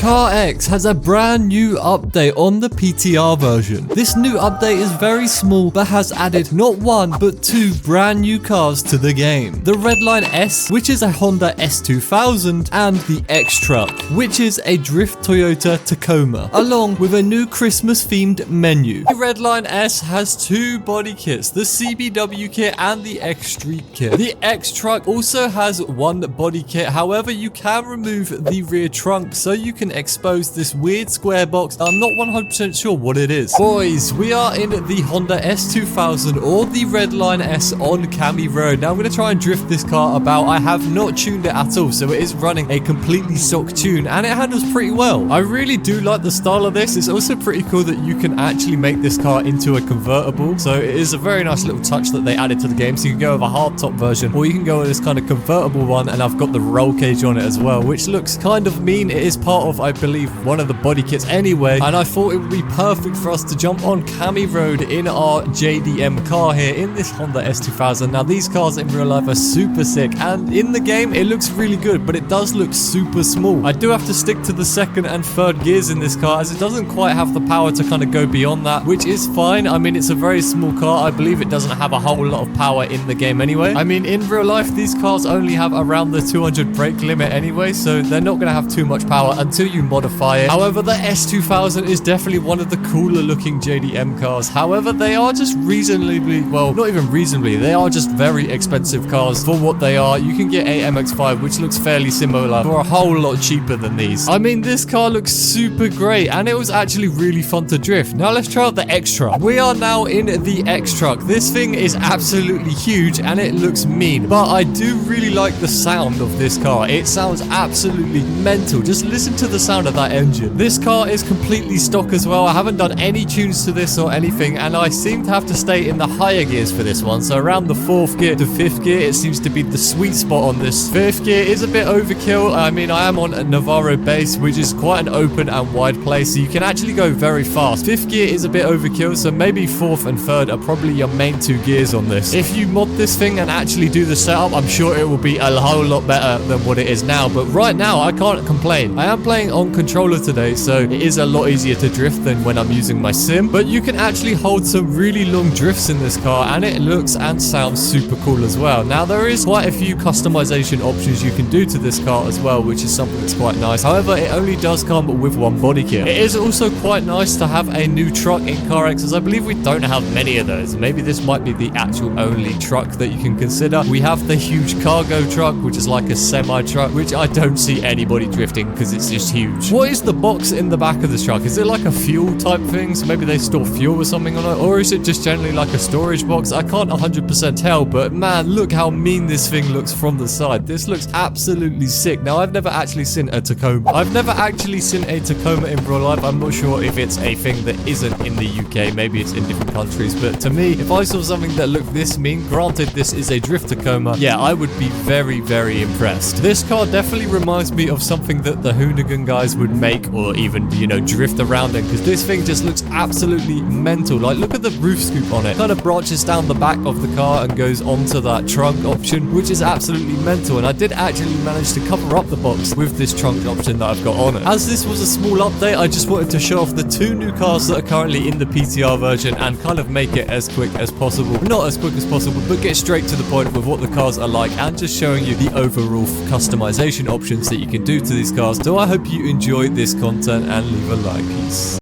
CarX has a brand new update on the PTR version. This new update is very small but has added not one but two brand new cars to the game. The Redline S, which is a Honda S2000, and the X-Truck, which is a drift Toyota Tacoma, along with a new Christmas themed menu. The Redline S has two body kits, the CBW kit and the X-Street kit. The X-Truck also has one body kit, however you can remove the rear trunk so you can expose this weird square box. I'm not 100% sure what it is. Boys, we are in the Honda S2000 or the Redline S on Cami Road. Now I'm going to try and drift this car about. I have not tuned it at all, so it is running a completely stock tune and it handles pretty well. I really do like the style of this. It's also pretty cool that you can actually make this car into a convertible, so it is a very nice little touch that they added to the game. So you can go with a hardtop version or you can go with this kind of convertible one, and I've got the roll cage on it as well, which looks kind of mean. It is part of, I believe, one of the body kits anyway, and I thought it would be perfect for us to jump on Cami Road in our JDM car here in this Honda S2000. Now these cars in real life are super sick, and in the game it looks really good, but it does look super small. I do have to stick to the second and third gears in this car as it doesn't quite have the power to kind of go beyond that, which is fine. I mean, it's a very small car. I believe it doesn't have a whole lot of power in the game anyway. I mean, in real life these cars only have around the 200 brake limit anyway, so they're not going to have too much power until you modify it. However, the S2000 is definitely one of the cooler looking JDM cars. However, they are just reasonably, well, not even reasonably, they are just very expensive cars for what they are. You can get a MX-5 which looks fairly similar for a whole lot cheaper than these. I mean, this car looks super great and it was actually really fun to drift. Now let's try out the X-Truck. We are now in the X-Truck. This thing is absolutely huge and it looks mean, but I do really like the sound of this car. It sounds absolutely mental. Just listen to the sound of that engine. This car is completely stock as well. I haven't done any tunes to this or anything, and I seem to have to stay in the higher gears for this one. So around the 4th gear to 5th gear, it seems to be the sweet spot on this. 5th gear is a bit overkill. I mean, I am on a Navarro base, which is quite an open and wide place, so you can actually go very fast. 5th gear is a bit overkill, so maybe 4th and 3rd are probably your main two gears on this. If you mod this thing and actually do the setup, I'm sure it will be a whole lot better than what it is now. But right now, I can't complain. I am playing on controller today, so it is a lot easier to drift than when I'm using my sim, but you can actually hold some really long drifts in this car and it looks and sounds super cool as well. Now there is quite a few customization options you can do to this car as well, which is something that's quite nice. However, it only does come with one body kit. It is also quite nice to have a new truck in CarX, as I believe we don't have many of those. Maybe this might be the actual only truck that you can consider. We have the huge cargo truck, which is like a semi truck, which I don't see anybody drifting because it's just huge. What is the box in the back of this truck? Is it like a fuel type thing? So maybe they store fuel or something on it, or is it just generally like a storage box? I can't 100% tell, but man, look how mean this thing looks from the side. This looks absolutely sick. Now, I've never actually seen a Tacoma. I've never actually seen a Tacoma in real life. I'm not sure if it's a thing that isn't in the UK. Maybe it's in different countries, but to me, if I saw something that looked this mean, granted this is a drift Tacoma, yeah, I would be very, very impressed. This car definitely reminds me of something that the Hoonigan guys would make, or even, you know, drift around in, because this thing just looks absolutely mental. Like, look at the roof scoop on it. Kind of branches down the back of the car and goes onto that trunk option, which is absolutely mental. And I did actually manage to cover up the box with this trunk option that I've got on it. As this was a small update, I just wanted to show off the two new cars that are currently in the PTR version and kind of make it as quick as possible. Not as quick as possible, but get straight to the point with what the cars are like and just showing you the overall customization options that you can do to these cars. So I hope you enjoy this content and leave a like. Peace.